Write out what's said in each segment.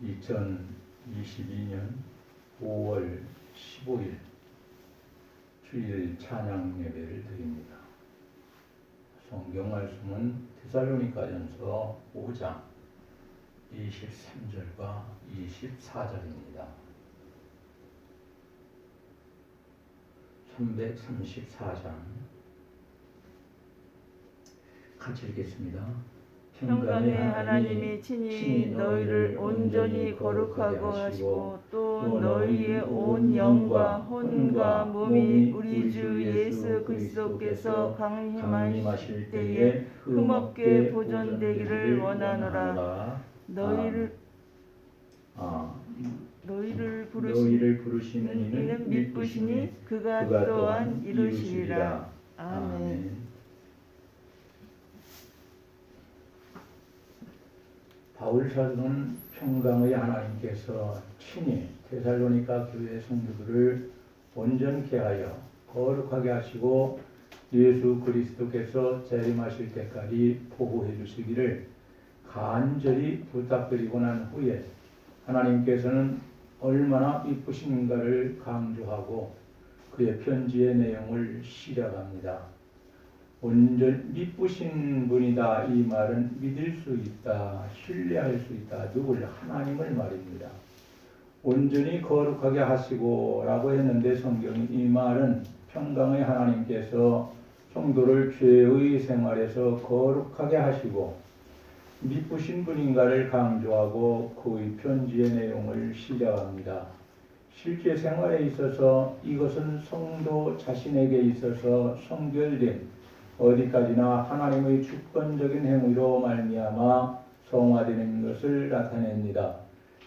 2022년 5월 15일 주일 찬양 예배를 드립니다. 성경 말씀은 데살로니가전서 5장 23절과 24절입니다. 334장 같이 읽겠습니다. 평강의 하나님이 친히 너희를 온전히 거룩하고 하시고 또 너희의 온 영과 혼과 몸이 우리 주 예수 그리스도께서 강림하실 때에 흠없게 보존되기를 원하노라. 너희를 부르시는 이는 믿으시니 그가 또한 이루시리라. 아멘. 바울 사도는 평강의 하나님께서 친히 데살로니가 교회 성도들을 온전케 하여 거룩하게 하시고 예수 그리스도께서 재림하실 때까지 보호해 주시기를 간절히 부탁드리고 난 후에 하나님께서는 얼마나 이쁘신가를 강조하고 그의 편지의 내용을 시작합니다. 온전 이쁘신 분이다. 이 말은 믿을 수 있다, 신뢰할 수 있다. 누굴? 하나님을 말입니다. 온전히 거룩하게 하시고 라고 했는데 성경이 이 말은 평강의 하나님께서 성도를 죄의 생활에서 거룩하게 하시고 미쁘신 분인가를 강조하고 그의 편지의 내용을 시작합니다. 실제 생활에 있어서 이것은 성도 자신에게 있어서 성결된 어디까지나 하나님의 주권적인 행위로 말미암아 성화되는 것을 나타냅니다.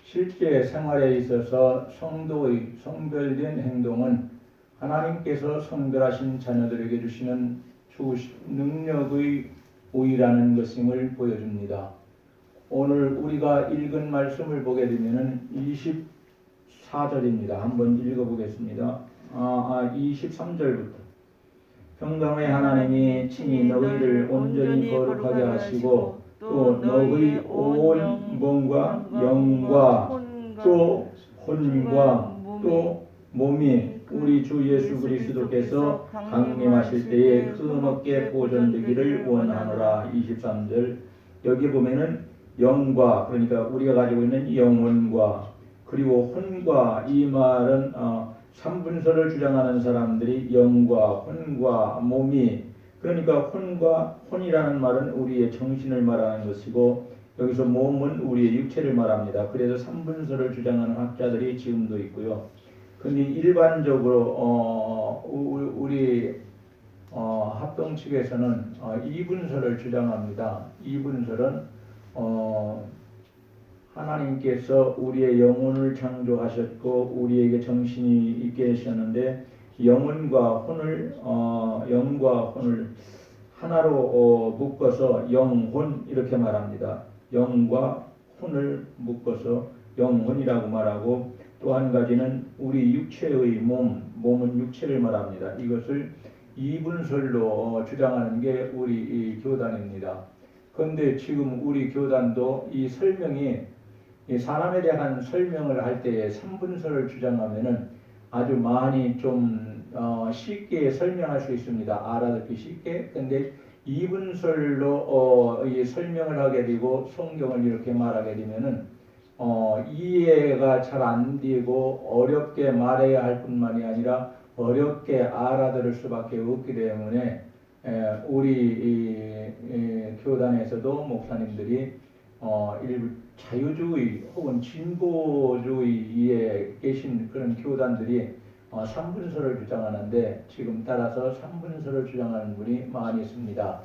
실제 생활에 있어서 성도의 성별된 행동은 하나님께서 성별하신 자녀들에게 주시는 능력의 우위라는 것임을 보여줍니다. 오늘 우리가 읽은 말씀을 보게 되면 24절입니다. 한번 읽어보겠습니다. 23절부터 평강의 하나님이 친히 너희를 온전히 거룩하게 하시고 또 너희의 온 몸과 영과 또 혼과 또 몸이 우리 주 예수 그리스도께서 강림하실 때에 흠없게 보존되기를 원하노라. 23절 여기 보면은 영과, 그러니까 우리가 가지고 있는 영혼과 그리고 혼과, 이 말은 삼분서를 주장하는 사람들이 영과 혼과 몸이, 그러니까 혼과 혼이라는 말은 우리의 정신을 말하는 것이고 여기서 몸은 우리의 육체를 말합니다. 그래서 삼분서를 주장하는 학자들이 지금도 있고요. 근데 일반적으로 우리 합동 측에서는 이분서를 주장합니다. 이분설은 하나님께서 우리의 영혼을 창조하셨고 우리에게 정신이 있게 하셨는데 영과 혼을 하나로 묶어서 영혼 이렇게 말합니다. 영과 혼을 묶어서 영혼이라고 말하고 또 한 가지는 우리 육체의 몸은 육체를 말합니다. 이것을 이분설로 주장하는 게 우리 교단입니다. 그런데 지금 우리 교단도 이 설명이 이 사람에 대한 설명을 할 때에 삼분설을 주장하면은 아주 많이 좀 쉽게 설명할 수 있습니다. 알아듣기 쉽게. 근데 이분설로 이 설명을 하게 되고 성경을 이렇게 말하게 되면은 이해가 잘 안 되고 어렵게 말해야 할 뿐만이 아니라 어렵게 알아들을 수밖에 없기 때문에 우리 교단에서도 목사님들이 일부 자유주의 혹은 진보주의에 계신 그런 교단들이 삼분설을 주장하는데 지금 따라서 삼분설을 주장하는 분이 많이 있습니다.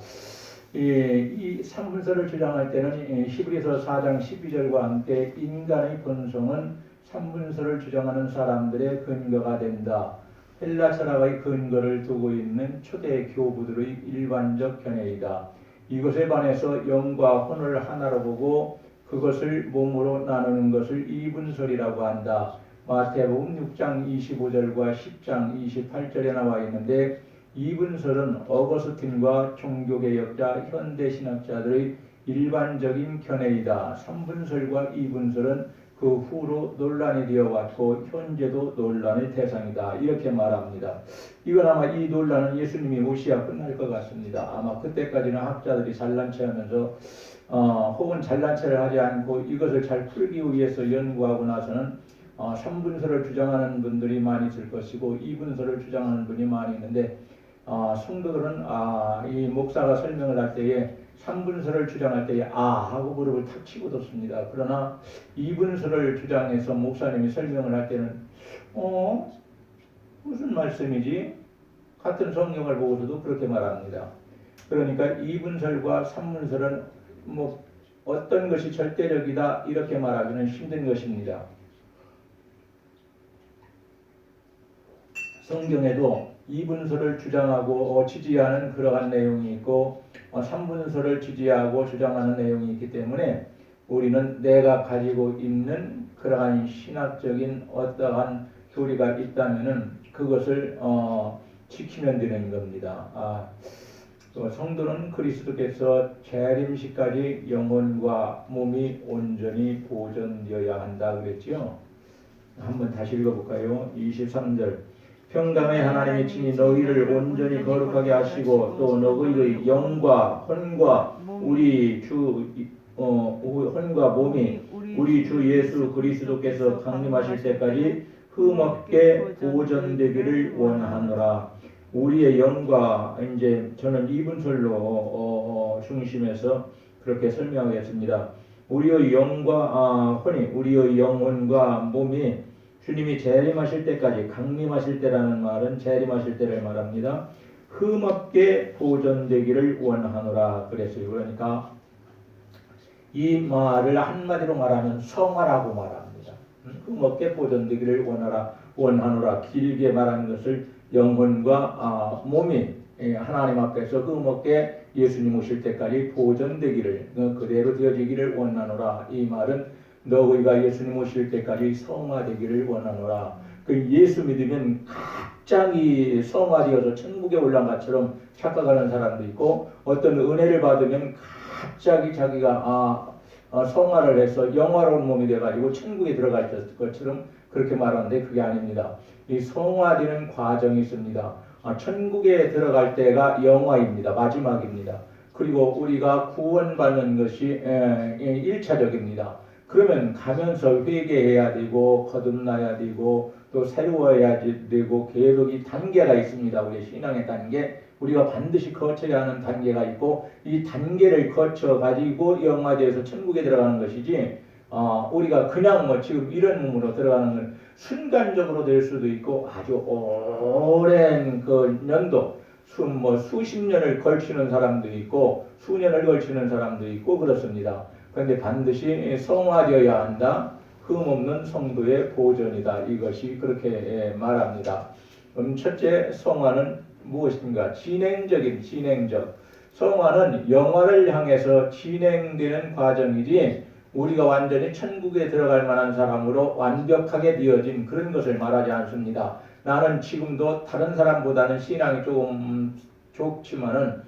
이 삼분설을 주장할 때는 히브리서 4장 12절과 함께 인간의 본성은 삼분설을 주장하는 사람들의 근거가 된다. 헬라 철학의 근거를 두고 있는 초대 교부들의 일반적 견해이다. 이것에 반해서 영과 혼을 하나로 보고 그것을 몸으로 나누는 것을 이분설이라고 한다. 마태복음 6장 25절과 10장 28절에 나와 있는데 이분설은 어거스틴과 종교개혁자 현대신학자들의 일반적인 견해이다. 삼분설과 이분설은 그 후로 논란이 되어왔고 현재도 논란의 대상이다. 이렇게 말합니다. 이건 아마 이 논란은 예수님이 오시야 끝날 것 같습니다. 아마 그때까지는 학자들이 잘난체하면서 혹은 잘난체를 하지 않고 이것을 잘 풀기 위해서 연구하고 나서는 3분서를 주장하는 분들이 많이 있을 것이고 2분서를 주장하는 분이 많이 있는데 성도들은 이 목사가 설명을 할 때에 3분서를 주장할 때에 하고 무릎을 탁 치고 뒀습니다. 그러나 2분서를 주장해서 목사님이 설명을 할 때는 무슨 말씀이지? 같은 성경을 보고서도 그렇게 말합니다. 그러니까 2분설과 3분설은 뭐 어떤 것이 절대적이다 이렇게 말하기는 힘든 것입니다. 성경에도 2분서를 주장하고 지지하는 그러한 내용이 있고 3분서를 지지하고 주장하는 내용이 있기 때문에 우리는 내가 가지고 있는 그러한 신학적인 어떠한 교리가 있다면은 그것을 지키면 되는 겁니다. 성도는 그리스도께서 재림시까지 영혼과 몸이 온전히 보존되어야 한다 그랬지요. 한번 다시 읽어볼까요? 23절 평강의 하나님이 친히 너희를 온전히 거룩하게 하시고 또 너희의 영과 혼과 우리 주 혼과 몸이 우리 주 예수 그리스도께서 강림하실 때까지 흠없게 보존되기를 원하노라. 우리의 영과 이제 저는 2분설로 중심해서 그렇게 설명하겠습니다. 우리의 영과 혼이 우리의 영혼과 몸이 주님이 재림하실 때까지 강림하실 때라는 말은 재림하실 때를 말합니다. 흠없게 보존되기를 원하노라 그랬어요. 그러니까 이 말을 한마디로 말하면 성화라고 말합니다. 흠없게 보존되기를 원하노라 길게 말하는 것을 영혼과 몸이 하나님 앞에서 흠없게 예수님 오실 때까지 보존되기를 그대로 되어지기를 원하노라. 이 말은 너희가 예수님 오실 때까지 성화되기를 원하노라. 그 예수 믿으면 갑자기 성화되어서 천국에 올라간 것처럼 착각하는 사람도 있고 어떤 은혜를 받으면 갑자기 자기가 성화를 해서 영화로운 몸이 돼가지고 천국에 들어갈 것처럼 그렇게 말하는데 그게 아닙니다. 이 성화되는 과정이 있습니다. 천국에 들어갈 때가 영화입니다. 마지막입니다. 그리고 우리가 구원받는 것이 1차적입니다. 그러면 가면서 회개해야 되고 거듭나야 되고 또 새로워야 되고 계속 이 단계가 있습니다. 우리 신앙의 단계 우리가 반드시 거쳐야 하는 단계가 있고 이 단계를 거쳐 가지고 영화되어서 천국에 들어가는 것이지 우리가 그냥 뭐 지금 이런 몸으로 들어가는 건 순간적으로 될 수도 있고 아주 오랜 그 연도 수십 년을 걸치는 사람도 있고 수년을 걸치는 사람도 있고 그렇습니다. 그런데 반드시 성화되어야 한다. 흠없는 성도의 보존이다. 이것이 그렇게 말합니다. 첫째 성화는 무엇인가? 진행적. 성화는 영화를 향해서 진행되는 과정이지 우리가 완전히 천국에 들어갈 만한 사람으로 완벽하게 되어진 그런 것을 말하지 않습니다. 나는 지금도 다른 사람보다는 신앙이 조금 좋지만은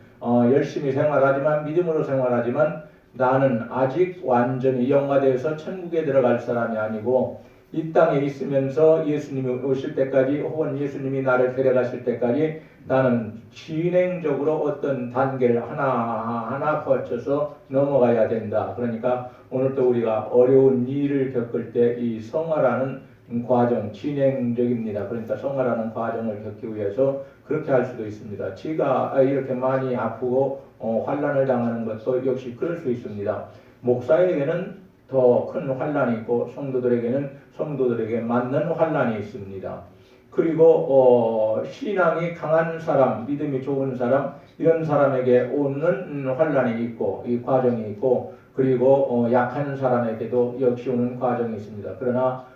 열심히 생활하지만 믿음으로 생활하지만 나는 아직 완전히 영화되어서 천국에 들어갈 사람이 아니고 이 땅에 있으면서 예수님이 오실 때까지 혹은 예수님이 나를 데려가실 때까지 나는 진행적으로 어떤 단계를 하나하나 거쳐서 넘어가야 된다. 그러니까 오늘도 우리가 어려운 일을 겪을 때 이 성화라는 과정 진행적입니다. 그러니까 성화라는 과정을 겪기 위해서 그렇게 할 수도 있습니다. 지가 이렇게 많이 아프고 환난을 당하는 것도 역시 그럴 수 있습니다. 목사에게는 더 큰 환난이 있고 성도들에게 맞는 환난이 있습니다. 그리고 신앙이 강한 사람, 믿음이 좋은 사람 이런 사람에게 오는 환난이 있고 이 과정이 있고 그리고 약한 사람에게도 역시 오는 과정이 있습니다. 그러나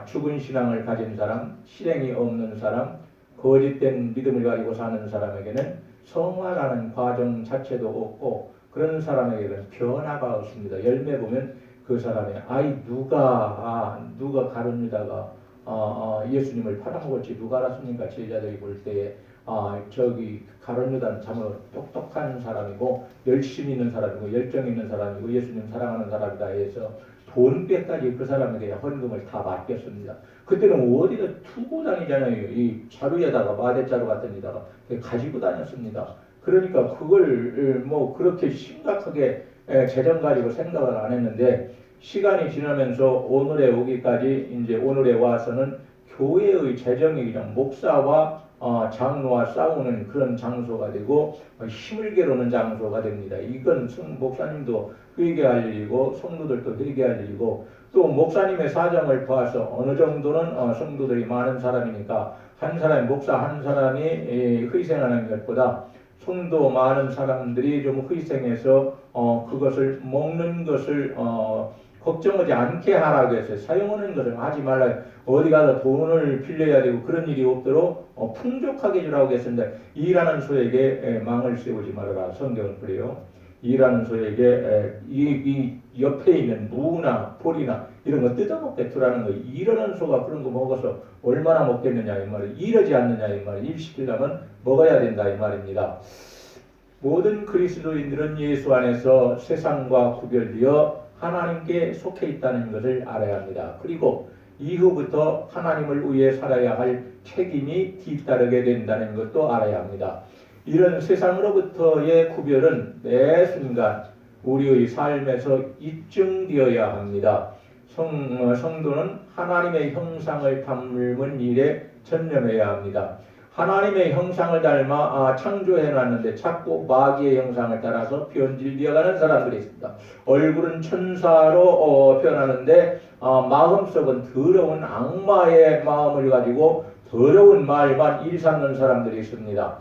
죽은 신앙을 가진 사람, 실행이 없는 사람, 거짓된 믿음을 가지고 사는 사람에게는 성화라는 과정 자체도 없고 그런 사람에게는 변화가 없습니다. 열매 보면 그 사람의 누가 가룟 유다가 예수님을 팔아먹을지 누가 알았습니까? 제자들이 볼 때에 저기 가룟 유다는 참으로 똑똑한 사람이고 열심히 있는 사람이고 열정 있는 사람이고 예수님 사랑하는 사람이다 해서 돈배까지 그 사람에게 헌금을 다 맡겼습니다. 그때는 어디다 두고 다니잖아요. 이 자루에다가 마대자루 같은 데다가 가지고 다녔습니다. 그러니까 그걸 뭐 그렇게 심각하게 재정 가지고 생각을 안 했는데 시간이 지나면서 오늘에 오기까지 이제 오늘에 와서는 교회의 재정이 그냥 목사와 장로와 싸우는 그런 장소가 되고 힘을 겨루는 장소가 됩니다. 이건 목사님도 회개할 일이고 성도들도 회개할 일이고 또 목사님의 사정을 봐서 어느 정도는 성도들이 많은 사람이니까 한 사람이 목사 한 사람이 희생하는 것보다 성도 많은 사람들이 좀 희생해서 그것을 먹는 것을 걱정하지 않게 하라고 했어요. 사용하는 것을 하지 말라. 어디 가서 돈을 빌려야 되고 그런 일이 없도록 풍족하게 주라고 했습니다. 일하는 소에게 망을 세우지 말아라. 성경은 그래요. 일하는 소에게 이 옆에 있는 무나 볼이나 이런 거 뜯어먹게 두라는 거. 일하는 소가 그런 거 먹어서 얼마나 먹겠느냐 이 말이에요. 일하지 않느냐 이 말이에요. 일시키려면 먹어야 된다 이 말입니다. 모든 그리스도인들은 예수 안에서 세상과 구별되어 하나님께 속해 있다는 것을 알아야 합니다. 그리고 이후부터 하나님을 위해 살아야 할 책임이 뒤따르게 된다는 것도 알아야 합니다. 이런 세상으로부터의 구별은 매 순간 우리의 삶에서 입증되어야 합니다. 성도는 하나님의 형상을 닮은 일에 전념해야 합니다. 하나님의 형상을 닮아 창조해놨는데 자꾸 마귀의 형상을 따라서 변질되어가는 사람들이 있습니다. 얼굴은 천사로 변하는데 마음속은 더러운 악마의 마음을 가지고 더러운 말만 일삼는 사람들이 있습니다.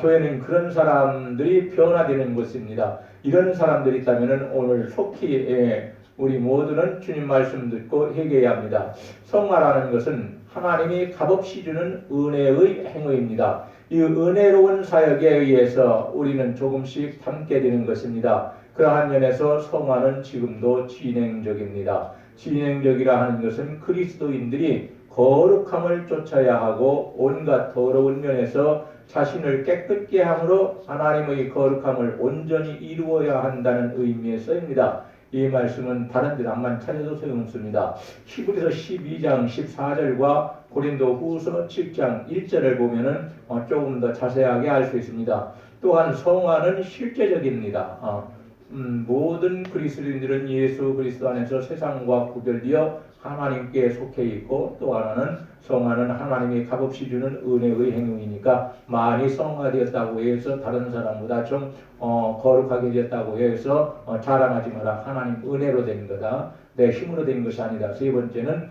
교회는 그런 사람들이 변화되는 곳입니다. 이런 사람들이 있다면 오늘 속히 우리 모두는 주님 말씀 듣고 회개해야 합니다. 성화라는 것은 하나님이 값없이 주는 은혜의 행위입니다. 이 은혜로운 사역에 의해서 우리는 조금씩 담게 되는 것입니다. 그러한 면에서 성화는 지금도 진행적입니다. 진행적이라 하는 것은 그리스도인들이 거룩함을 쫓아야 하고 온갖 더러운 면에서 자신을 깨끗게 함으로 하나님의 거룩함을 온전히 이루어야 한다는 의미에서입니다. 이 말씀은 다른 데 안만 찾아도 소용없습니다. 히브리서 12장 14절과 고린도 후서 7장 1절을 보면은 조금 더 자세하게 알 수 있습니다. 또한 성화는 실제적입니다. 모든 그리스도인들은 예수 그리스도 안에서 세상과 구별되어 하나님께 속해 있고 또 하나는 성화는 하나님이 값없이 주는 은혜의 행위이니까 많이 성화되었다고 해서 다른 사람보다 좀 거룩하게 되었다고 해서 자랑하지 마라. 하나님 은혜로 된 거다. 내 힘으로 된 것이 아니다. 세 번째는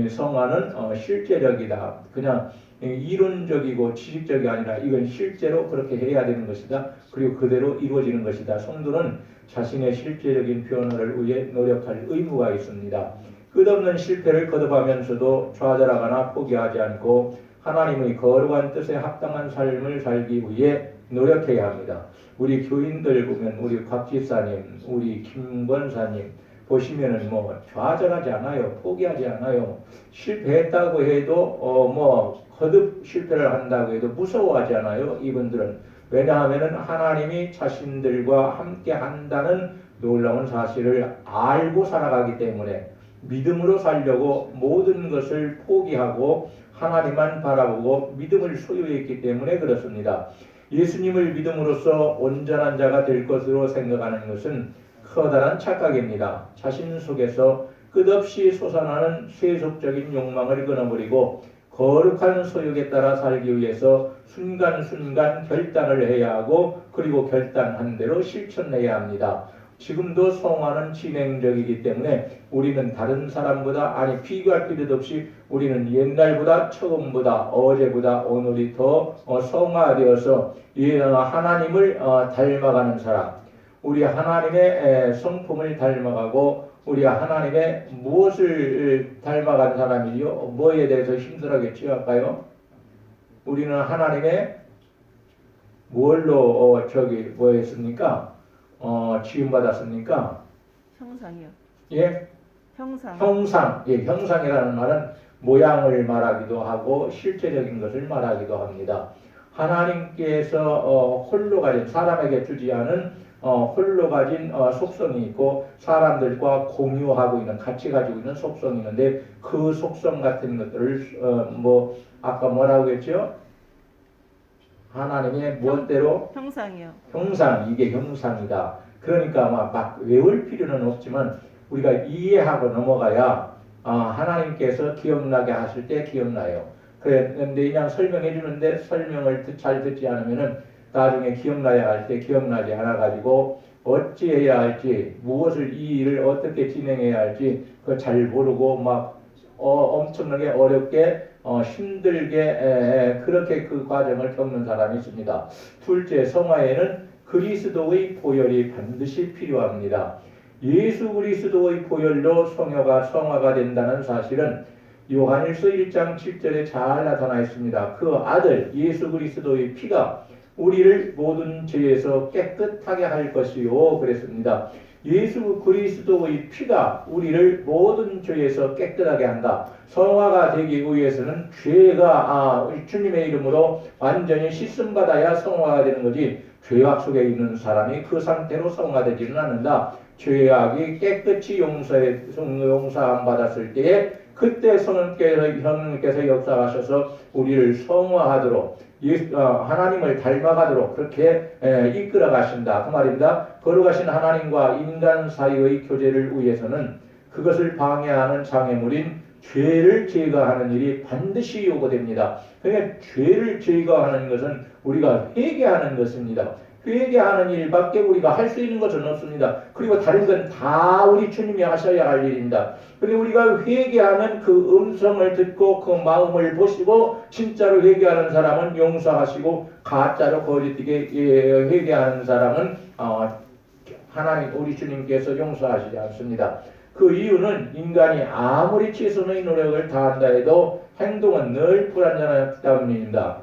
성화는 실제적이다. 그냥 이론적이고 지식적이 아니라 이건 실제로 그렇게 해야 되는 것이다. 그리고 그대로 이루어지는 것이다. 성도는 자신의 실제적인 변화를 위해 노력할 의무가 있습니다. 끝없는 실패를 거듭하면서도 좌절하거나 포기하지 않고 하나님의 거룩한 뜻에 합당한 삶을 살기 위해 노력해야 합니다. 우리 교인들 보면 우리 곽 집사님, 우리 김 권사님 보시면은 좌절하지 않아요. 포기하지 않아요. 실패했다고 해도 거듭 실패를 한다고 해도 무서워하지 않아요. 이분들은 왜냐하면은 하나님이 자신들과 함께 한다는 놀라운 사실을 알고 살아가기 때문에 믿음으로 살려고 모든 것을 포기하고 하나님만 바라보고 믿음을 소유했기 때문에 그렇습니다. 예수님을 믿음으로써 온전한 자가 될 것으로 생각하는 것은 커다란 착각입니다. 자신 속에서 끝없이 솟아나는 세속적인 욕망을 끊어버리고 거룩한 소욕에 따라 살기 위해서 순간순간 결단을 해야 하고 그리고 결단한 대로 실천해야 합니다. 지금도 성화는 진행적이기 때문에 우리는 다른 사람보다 비교할 필요도 없이 우리는 옛날보다 처음보다 어제보다 오늘이 더 성화되어서 하나님을 닮아가는 사람, 우리 하나님의 성품을 닮아가고 우리 하나님의 무엇을 닮아간 사람이요? 뭐에 대해서 힘들하게 취할까요? 우리는 하나님의 뭘로 뭐했습니까? 지음받았습니까? 형상이요. 예? 형상. 예, 형상이라는 말은 모양을 말하기도 하고 실제적인 것을 말하기도 합니다. 하나님께서 홀로 가진 사람에게 주지 않은 홀로 가진 속성이 있고 사람들과 공유하고 있는 같이 가지고 있는 속성이 있는데 그 속성 같은 것들을 뭐 아까 뭐라고 했죠? 하나님의 무엇대로 형상이요. 형상, 이게 형상이다. 그러니까 막 외울 필요는 없지만 우리가 이해하고 넘어가야 하나님께서 기억나게 하실 때 기억나요. 그런데 그냥 설명해 주는데 설명을 잘 듣지 않으면은 나중에 기억나야 할 때 기억나지 않아 가지고 어찌해야 할지 무엇을 이 일을 어떻게 진행해야 할지 그걸 잘 모르고 막 엄청나게 어렵게 힘들게 그렇게 그 과정을 겪는 사람이 있습니다. 둘째, 성화에는 그리스도의 보혈이 반드시 필요합니다. 예수 그리스도의 보혈로 성화가 된다는 사실은 요한일서 1장 7절에 잘 나타나 있습니다. 그 아들 예수 그리스도의 피가 우리를 모든 죄에서 깨끗하게 할 것이요 그랬습니다. 예수 그리스도의 피가 우리를 모든 죄에서 깨끗하게 한다. 성화가 되기 위해서는 죄가 주님의 이름으로 완전히 씻음 받아야 성화가 되는 거지 죄악 속에 있는 사람이 그 상태로 성화되지는 않는다. 죄악이 깨끗이 용서함 받았을 때에 그때 성령께서 역사하셔서 우리를 성화하도록 하나님을 닮아가도록 그렇게 이끌어 가신다. 그 말입니다. 거룩하신 하나님과 인간 사이의 교제를 위해서는 그것을 방해하는 장애물인 죄를 제거하는 일이 반드시 요구됩니다. 그러니까 죄를 제거하는 것은 우리가 회개하는 것입니다. 회개하는 일밖에 우리가 할 수 있는 것은 없습니다. 그리고 다른 건 다 우리 주님이 하셔야 할 일입니다. 그리고 우리가 회개하는 그 음성을 듣고 그 마음을 보시고 진짜로 회개하는 사람은 용서하시고 가짜로 거짓되게 회개하는 사람은 하나님 우리 주님께서 용서하시지 않습니다. 그 이유는 인간이 아무리 최선의 노력을 다한다 해도 행동은 늘 불완전하기 때문입니다.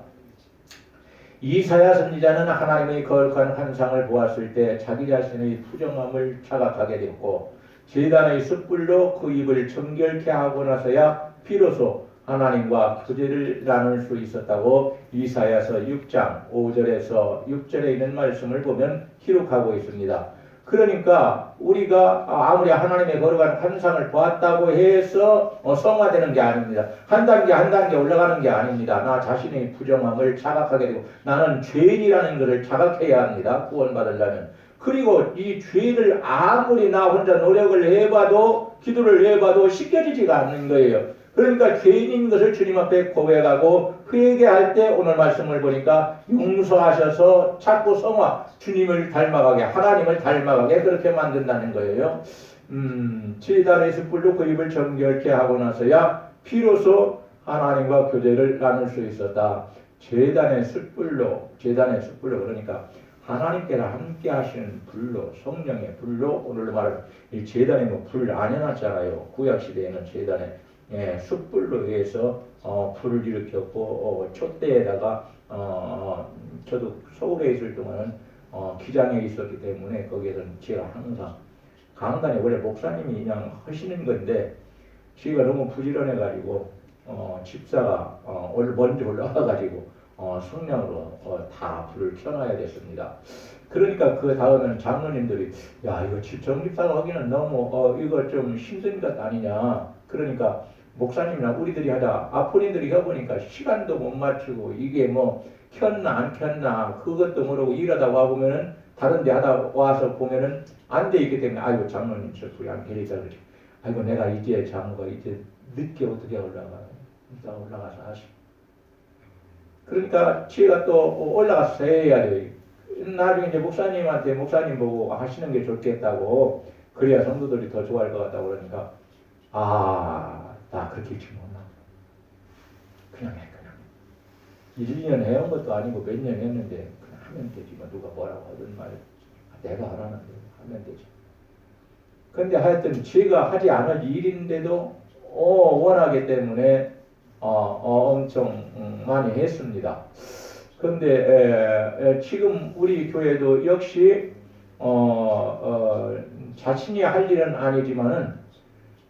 이사야 선지자는 하나님의 거룩한 환상을 보았을 때 자기 자신의 부정함을 자각하게 되었고 제단의 숯불로 그 입을 정결케 하고 나서야 비로소 하나님과 교제를 나눌 수 있었다고 이사야서 6장 5절에서 6절에 있는 말씀을 보면 기록하고 있습니다. 그러니까 우리가 아무리 하나님의 거룩한 환상을 보았다고 해서 성화되는 게 아닙니다. 한 단계 한 단계 올라가는 게 아닙니다. 나 자신의 부정함을 자각하게 되고 나는 죄인이라는 것을 자각해야 합니다. 구원받으려면. 그리고 이 죄를 아무리 나 혼자 노력을 해봐도 기도를 해봐도 씻겨지지가 않는 거예요. 그러니까 죄인인 것을 주님 앞에 고백하고 회개할 때 오늘 말씀을 보니까 용서하셔서 자꾸 성화 주님을 닮아가게 하나님을 닮아가게 그렇게 만든다는 거예요. 제단의 숯불로 그 입을 정결케 하고 나서야 비로소 하나님과 교제를 나눌 수 있었다. 제단의 숯불로 그러니까 하나님께서 함께 하시는 불로 성령의 불로 오늘 말하는 이 제단에 뭐 불 안 해놨잖아요. 구약 시대에는 제단에 숯불로 해서 불을 일으켰고 촛대에다가 저도 서울에 있을 동안은 기장에 있었기 때문에 거기에서는 제가 항상 강단에 원래 목사님이 그냥 하시는 건데 제가 너무 부지런해가지고 집사가 먼저 올라와가지고 성령으로 다 불을 켜놔야 됐습니다. 그러니까 그 다음에는 장로님들이 야 이거 정집사가 하기는 너무 이거 좀 힘든 것 아니냐. 그러니까 목사님이나 우리들이 하다 아포린들이 해보니까 시간도 못 맞추고 이게 뭐 켰나 안 켰나 그것도 모르고 일하다 와보면은 다른 데 하다 와서 보면은 안 돼 있기 때문에 아이고 장로님 저 불이 안 켜리다 그러지. 아이고 내가 이제 장로가 이제 늦게 어떻게 올라가서 하시. 그러니까 제가 또 올라가서 해야 돼요. 나중에 이제 목사님한테 목사님 보고 하시는 게 좋겠다고 그래야 성도들이 더 좋아할 것 같다고 그러니까 나 그렇게 일찍 못나. 그냥 해. 1, 2년 해온 것도 아니고 몇 년 했는데 그냥 하면 되지. 뭐 누가 뭐라고 하든 말이야. 내가 하라는데 하면 되지. 근데 하여튼 제가 하지 않을 일인데도 원하기 때문에 엄청 많이 했습니다. 그런데 지금 우리 교회도 역시 자신이 할 일은 아니지만은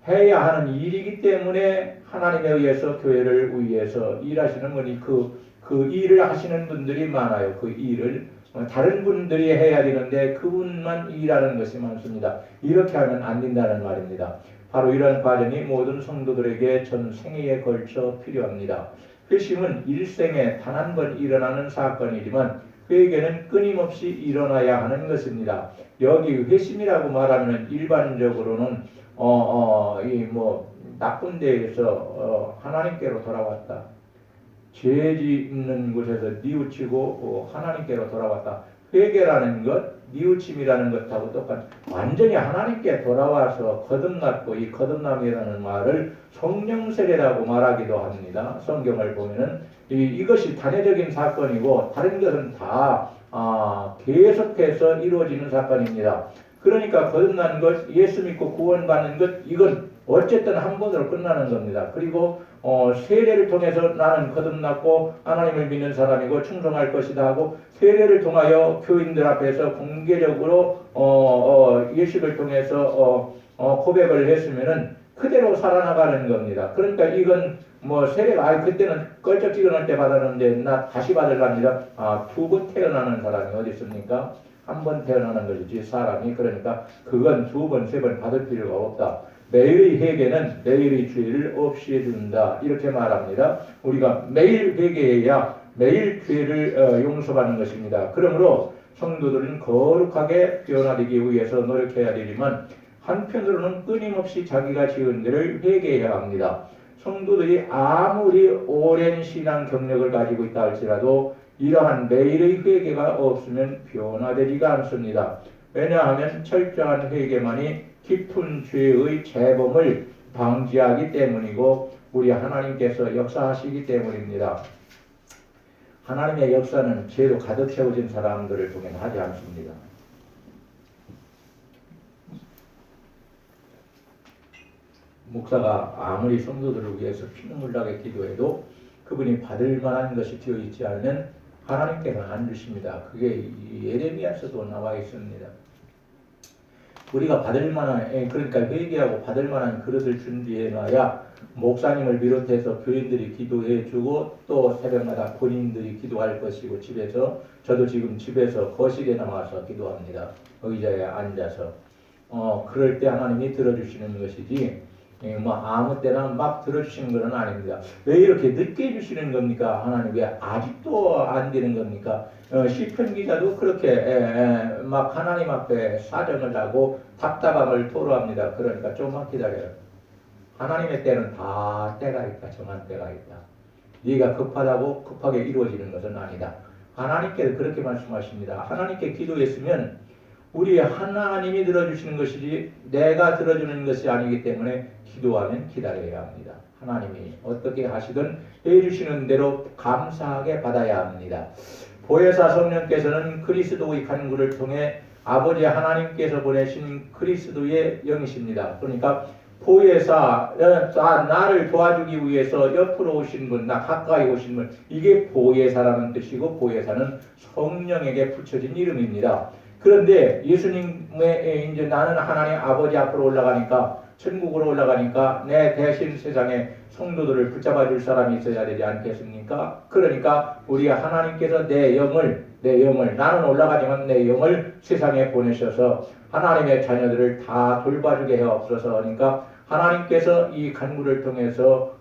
해야 하는 일이기 때문에 하나님에 의해서 교회를 위해서 일하시는 분이 그 일을 하시는 분들이 많아요. 그 일을 다른 분들이 해야 되는데 그분만 일하는 것이 많습니다. 이렇게 하면 안 된다는 말입니다. 바로 이런 과정이 모든 성도들에게 전 생애에 걸쳐 필요합니다. 회심은 일생에 단 한 번 일어나는 사건이지만 회개는 끊임없이 일어나야 하는 것입니다. 여기 회심이라고 말하면 일반적으로는 이 나쁜 데에서 하나님께로 돌아왔다. 죄 짓는 곳에서 뉘우치고 하나님께로 돌아왔다. 회개라는 것, 뉘우침이라는 것하고 똑같은 완전히 하나님께 돌아와서 거듭났고 이 거듭남이라는 말을 성령 세례라고 말하기도 합니다. 성경을 보면은 이것이 단회적인 사건이고 다른 것은 다 계속해서 이루어지는 사건입니다. 그러니까 거듭난 것, 예수 믿고 구원받는 것, 이건 어쨌든 한 번으로 끝나는 겁니다. 그리고 세례를 통해서 나는 거듭났고 하나님을 믿는 사람이고 충성할 것이다 하고 세례를 통하여 교인들 앞에서 공개적으로 예식을 통해서 고백을 했으면은 그대로 살아나가는 겁니다. 그러니까 이건 세례가 그때는 껄쩍지근할 때 받았는데 나 다시 받으랍니다. 두 번 태어나는 사람이 어디 있습니까? 한 번 태어나는 것이지 사람이. 그러니까 그건 두 번, 세 번 받을 필요가 없다. 매일의 회개는 매일의 죄를 없애해 준다. 이렇게 말합니다. 우리가 매일 회개해야 매일 죄를 용서받는 것입니다. 그러므로 성도들은 거룩하게 변화되기 위해서 노력해야 되지만 한편으로는 끊임없이 자기가 지은 죄를 회개해야 합니다. 성도들이 아무리 오랜 신앙 경력을 가지고 있다 할지라도 이러한 매일의 회개가 없으면 변화되지가 않습니다. 왜냐하면 철저한 회개만이 깊은 죄의 재범을 방지하기 때문이고 우리 하나님께서 역사하시기 때문입니다. 하나님의 역사는 죄로 가득 채워진 사람들을 통해 하지 않습니다. 목사가 아무리 성도들을 위해서 피눈물 나게 기도해도 그분이 받을 만한 것이 되어 있지 않으면 하나님께서는 안 주십니다. 그게 예레미야서도 나와 있습니다. 우리가 받을 만한, 그러니까 회개하고 받을 만한 그릇을 준비해놔야 목사님을 비롯해서 교인들이 기도해주고 또 새벽마다 본인들이 기도할 것이고 집에서 저도 지금 집에서 거실에 나와서 기도합니다. 의자에 앉아서 그럴 때 하나님이 들어주시는 것이지 아무 때나 막 들어주시는 것은 아닙니다. 왜 이렇게 늦게 주시는 겁니까? 하나님 왜 아직도 안 되는 겁니까? 시편 기자도 그렇게 막 하나님 앞에 사정을 하고 답답함을 토로합니다. 그러니까 조금만 기다려요. 하나님의 때는 다 때가 있다. 정한 때가 있다. 네가 급하다고 급하게 이루어지는 것은 아니다. 하나님께서 그렇게 말씀하십니다. 하나님께 기도했으면 우리 하나님이 들어주시는 것이지 내가 들어주는 것이 아니기 때문에 기도하면 기다려야 합니다. 하나님이 어떻게 하시든 해주시는 대로 감사하게 받아야 합니다. 보혜사 성령께서는 그리스도의 간구를 통해 아버지 하나님께서 보내신 그리스도의 영이십니다. 그러니까 보혜사, 나를 도와주기 위해서 옆으로 오신 분, 나 가까이 오신 분, 이게 보혜사라는 뜻이고 보혜사는 성령에게 붙여진 이름입니다. 그런데 예수님의 이제 나는 하나님 아버지 앞으로 올라가니까 천국으로 올라가니까 내 대신 세상에 성도들을 붙잡아 줄 사람이 있어야 되지 않겠습니까? 그러니까 우리 하나님께서 내 영을 나는 올라가지만 내 영을 세상에 보내셔서 하나님의 자녀들을 다 돌봐주게 해옵소서. 그러니까 하나님께서 이 간구를 통해서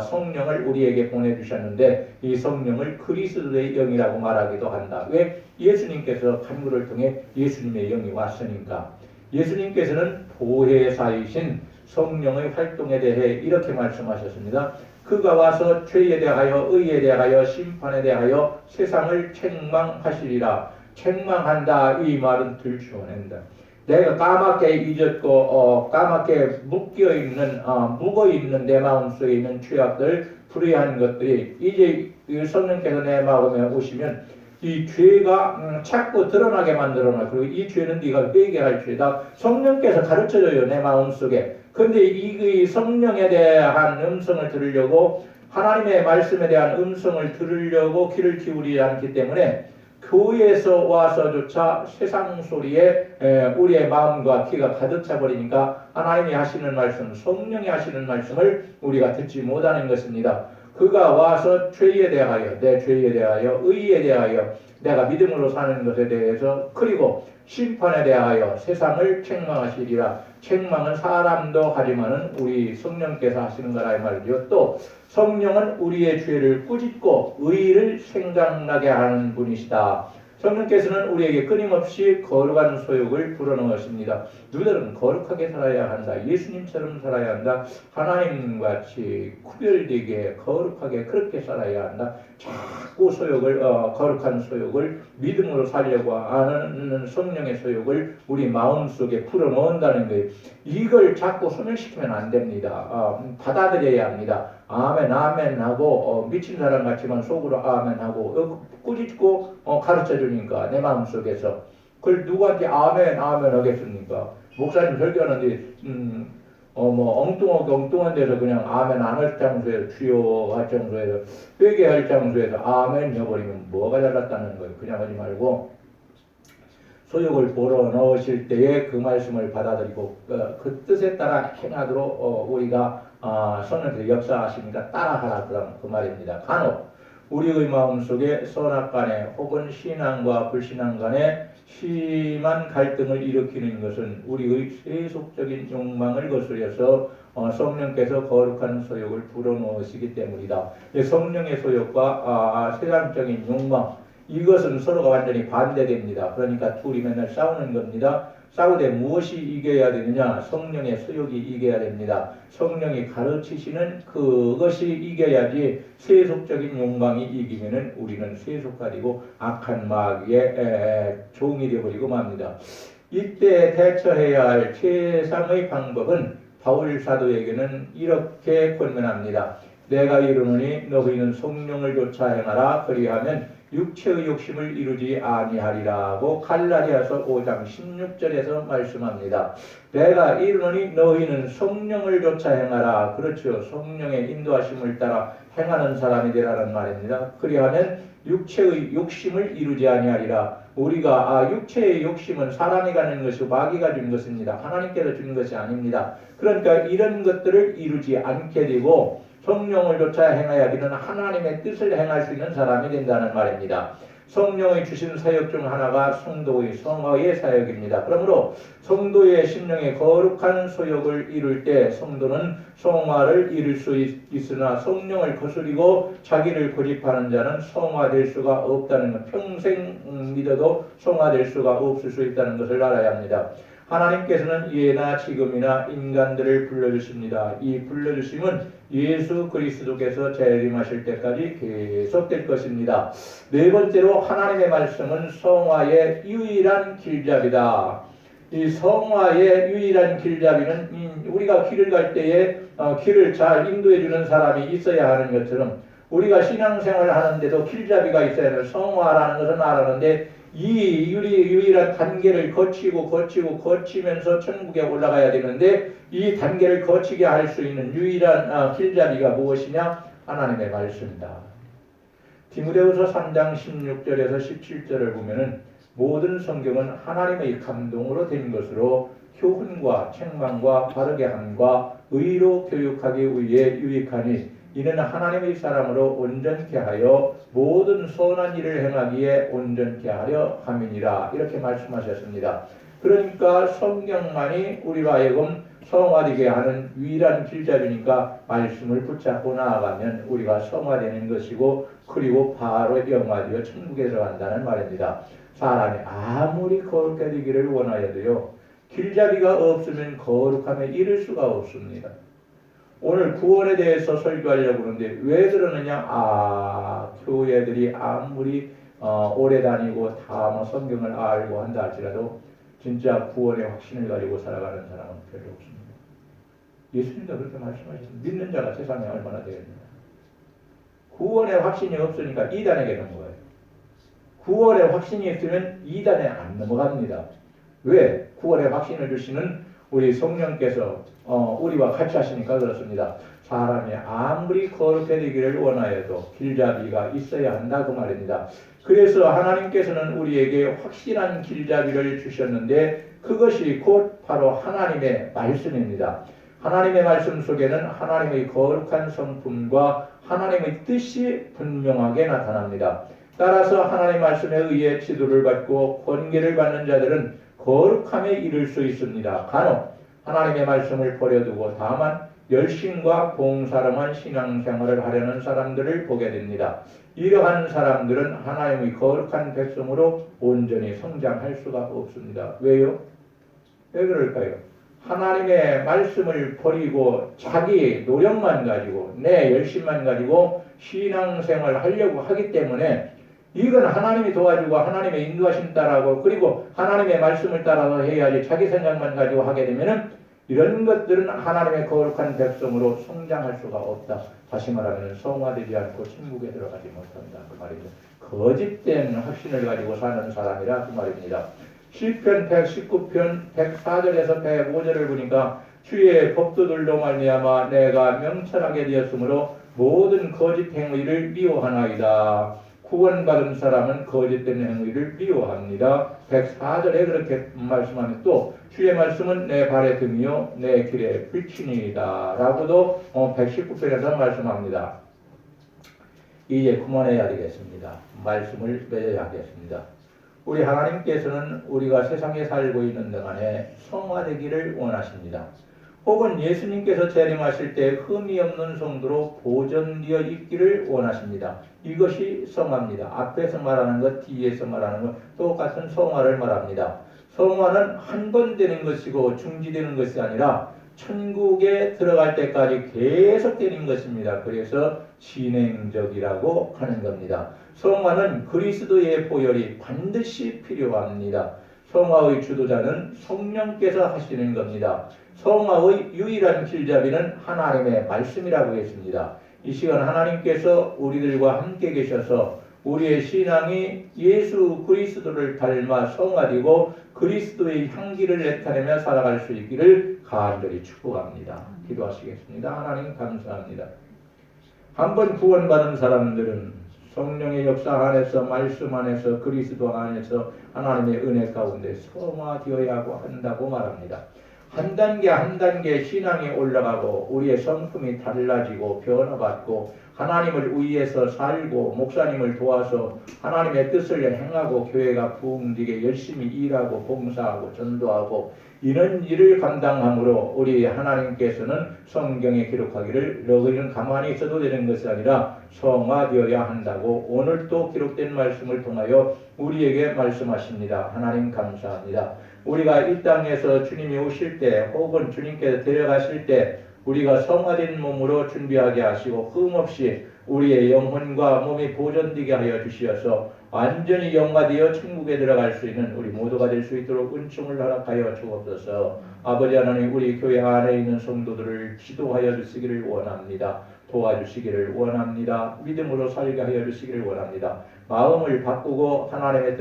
성령을 우리에게 보내주셨는데 이 성령을 그리스도의 영이라고 말하기도 한다. 왜? 예수님께서 간구를 통해 예수님의 영이 왔으니까. 예수님께서는 보혜사이신 성령의 활동에 대해 이렇게 말씀하셨습니다. 그가 와서 죄에 대하여 의에 대하여 심판에 대하여 세상을 책망하시리라. 책망한다 이 말은 들추어낸다. 내가 까맣게 잊었고 까맣게 묵어있는 내 마음속에 있는 죄악들 불의한 것들이 이제 성령께서 내 마음에 오시면 이 죄가 자꾸 드러나게 만들어놔. 그리고 이 죄는 네가 회개할 죄다. 성령께서 가르쳐줘요 내 마음속에. 근데 이 성령에 대한 음성을 들으려고 하나님의 말씀에 대한 음성을 들으려고 귀를 기울이지 않기 때문에 교회에서 와서조차 세상 소리에 우리의 마음과 귀가 가득 차버리니까 하나님이 하시는 말씀, 성령이 하시는 말씀을 우리가 듣지 못하는 것입니다. 그가 와서 죄에 대하여, 내 죄에 대하여, 의에 대하여, 내가 믿음으로 사는 것에 대해서, 그리고 심판에 대하여 세상을 책망하시리라. 책망은 사람도 하지만은 우리 성령께서 하시는 거라 이 말이죠. 또 성령은 우리의 죄를 꾸짖고 의를 생각나게 하는 분이시다. 성령께서는 우리에게 끊임없이 거룩한 소욕을 불어넣으십니다. 너희들은 거룩하게 살아야 한다. 예수님처럼 살아야 한다. 하나님같이 구별되게 거룩하게 그렇게 살아야 한다. 자꾸 소욕을 거룩한 소욕을 믿음으로 살려고 하는 성령의 소욕을 우리 마음속에 불어넣는다는 거예요. 이걸 자꾸 소멸시키면 안 됩니다. 받아들여야 합니다. 아멘 아멘 하고 미친 사람 같지만 속으로 아멘 하고 꾸짖고 가르쳐 주니까 내 마음속에서 그걸 누구한테 아멘 아멘 하겠습니까? 목사님 설교하는데 엉뚱한 데서 그냥 아멘 안 할 장소에서 주여 할 장소에서 회개할 장소에서 아멘 해버리면 뭐가 잘났다는 거예요. 그냥 하지 말고 소욕을 보러 넣으실 때에 그 말씀을 받아들이고 그 뜻에 따라 행하도록 우리가 성령께서 역사하시니까 따라하라 그 말입니다. 간혹 우리의 마음속에 선악간에 혹은 신앙과 불신앙 간에 심한 갈등을 일으키는 것은 우리의 세속적인 욕망을 거스려서 성령께서 거룩한 소욕을 불어넣으시기 때문이다. 성령의 소욕과 세상적인 욕망 이것은 서로가 완전히 반대됩니다. 그러니까 둘이 맨날 싸우는 겁니다. 싸우되 무엇이 이겨야 되느냐? 성령의 소욕이 이겨야 됩니다. 성령이 가르치시는 그것이 이겨야지 세속적인 욕망이 이기면은 우리는 세속화되고 악한 마귀의 종이 되어버리고 맙니다. 이때 대처해야 할 최상의 방법은 바울 사도에게는 이렇게 권면합니다. 내가 이르노니 너희는 성령을 좇아 행하라. 그리하면 육체의 욕심을 이루지 아니하리라고 갈라디아서 5장 16절에서 말씀합니다. 내가 이르노니 너희는 성령을 좇아 행하라. 그렇죠. 성령의 인도하심을 따라 행하는 사람이 되라는 말입니다. 그리하면 육체의 욕심을 이루지 아니하리라. 우리가 육체의 욕심은 사람이 가는 것이고 마귀가 준 것입니다. 하나님께서 준 것이 아닙니다. 그러니까 이런 것들을 이루지 않게 되고 성령을 좇아 행하여야지는 하나님의 뜻을 행할 수 있는 사람이 된다는 말입니다. 성령이 주신 사역 중 하나가 성도의 성화의 사역입니다. 그러므로 성도의 심령의 거룩한 소욕을 이룰 때 성도는 성화를 이룰 수 있으나 성령을 거스리고 자기를 고집하는 자는 성화될 수가 없다는 것, 평생 믿어도 성화될 수가 없을 수 있다는 것을 알아야 합니다. 하나님께서는 예나 지금이나 인간들을 불러주십니다. 이 불러주심은 예수 그리스도께서 재림하실 때까지 계속될 것입니다. 네 번째로 하나님의 말씀은 성화의 유일한 길잡이다. 이 성화의 유일한 길잡이는 우리가 길을 갈 때에 길을 잘 인도해 주는 사람이 있어야 하는 것처럼 우리가 신앙생활을 하는데도 길잡이가 있어야 해요. 성화라는 것은 알았는데 이 유일한 단계를 거치면서 천국에 올라가야 되는데 이 단계를 거치게 할 수 있는 유일한 길잡이가 무엇이냐? 하나님의 말씀이다. 디모데후서 3장 16절에서 17절을 보면은 모든 성경은 하나님의 감동으로 된 것으로 교훈과 책망과 바르게 함과 의로 교육하기 위해 유익하니 이는 하나님의 사람으로 온전케 하여 모든 선한 일을 행하기에 온전케 하려 함이니라. 이렇게 말씀하셨습니다. 그러니까 성경만이 우리로 하여금 성화되게 하는 유일한 길잡이니까 말씀을 붙잡고 나아가면 우리가 성화되는 것이고 그리고 바로 영화되어 천국에 들어간다는 말입니다. 사람이 아무리 거룩해 되기를 원하여도요 길잡이가 없으면 거룩함에 이를 수가 없습니다. 오늘 구원에 대해서 설교하려고 하는데 왜 그러느냐? 교회들이 아무리 오래 다니고 다 성경을 알고 한다 할지라도 진짜 구원의 확신을 가지고 살아가는 사람은 별로 없습니다. 예수님도 그렇게 말씀하셨습니다. 믿는 자가 세상에 얼마나 되겠느냐. 구원의 확신이 없으니까 이단에 계는 거예요. 구원의 확신이 있으면 이단에 안 넘어갑니다. 왜? 구원의 확신을 주시는 우리 성령께서 우리와 같이 하시니까 그렇습니다. 사람이 아무리 거룩해 되기를 원하여도 길잡이가 있어야 한다 그 말입니다. 그래서 하나님께서는 우리에게 확실한 길잡이를 주셨는데 그것이 곧 바로 하나님의 말씀입니다. 하나님의 말씀 속에는 하나님의 거룩한 성품과 하나님의 뜻이 분명하게 나타납니다. 따라서 하나님의 말씀에 의해 지도를 받고 권계를 받는 자들은 거룩함에 이를 수 있습니다. 간혹 하나님의 말씀을 버려두고 다만 열심과 봉사로만 신앙생활을 하려는 사람들을 보게 됩니다. 이러한 사람들은 하나님의 거룩한 백성으로 온전히 성장할 수가 없습니다. 왜요? 왜 그럴까요? 하나님의 말씀을 버리고 자기 노력만 가지고 내 열심만 가지고 신앙생활을 하려고 하기 때문에 이건 하나님이 도와주고 하나님의 인도하심 따라하고 그리고 하나님의 말씀을 따라서 해야지 자기 생각만 가지고 하게 되면은 이런 것들은 하나님의 거룩한 백성으로 성장할 수가 없다. 다시 말하면 성화되지 않고 천국에 들어가지 못한다. 그 말이죠. 거짓된 확신을 가지고 사는 사람이라 그 말입니다. 시편 119편 104절에서 105절을 보니까 주의 법도들로 말미암아 내가 명철하게 되었으므로 모든 거짓 행위를 미워하나이다. 구원받은 사람은 거짓된 행위를 미워합니다. 104절에 그렇게 말씀하면 또 주의 말씀은 내 발의 등이요 내 길의 불친이다 라고도 119편에서 말씀합니다. 이제 그만해야 되겠습니다. 말씀을 맺어야 하겠습니다. 우리 하나님께서는 우리가 세상에 살고 있는 동안에 성화되기를 원하십니다. 혹은 예수님께서 재림하실 때 흠이 없는 성도로 보존되어 있기를 원하십니다. 이것이 성화입니다. 앞에서 말하는 것, 뒤에서 말하는 것 똑같은 성화를 말합니다. 성화는 한 번 되는 것이고 중지되는 것이 아니라 천국에 들어갈 때까지 계속되는 것입니다. 그래서 진행적이라고 하는 겁니다. 성화는 그리스도의 보혈이 반드시 필요합니다. 성화의 주도자는 성령께서 하시는 겁니다. 성화의 유일한 길잡이는 하나님의 말씀이라고 했습니다. 이 시간 하나님께서 우리들과 함께 계셔서 우리의 신앙이 예수 그리스도를 닮아 성화되고 그리스도의 향기를 나타내며 살아갈 수 있기를 간절히 축복합니다. 기도하시겠습니다. 하나님 감사합니다. 한번 구원받은 사람들은 성령의 역사 안에서 말씀 안에서 그리스도 안에서 하나님의 은혜 가운데 성화되어야 한다고 말합니다. 한 단계 한 단계 신앙이 올라가고 우리의 성품이 달라지고 변화받고 하나님을 위해서 살고 목사님을 도와서 하나님의 뜻을 행하고 교회가 부흥되게 열심히 일하고 봉사하고 전도하고 이런 일을 감당함으로 우리 하나님께서는 성경에 기록하기를 너희는 가만히 있어도 되는 것이 아니라 성화되어야 한다고 오늘 또 기록된 말씀을 통하여 우리에게 말씀하십니다. 하나님 감사합니다. 우리가 이 땅에서 주님이 오실 때 혹은 주님께서 데려가실 때 우리가 성화된 몸으로 준비하게 하시고 흠없이 우리의 영혼과 몸이 보존되게 하여 주시어서 완전히 영화되어 천국에 들어갈 수 있는 우리 모두가 될 수 있도록 은총을 허락하여 주옵소서. 아버지 하나님 우리 교회 안에 있는 성도들을 지도하여 주시기를 원합니다. 도와주시기를 원합니다. 믿음으로 살게 하여 주시기를 원합니다. 마음을 바꾸고 하나님의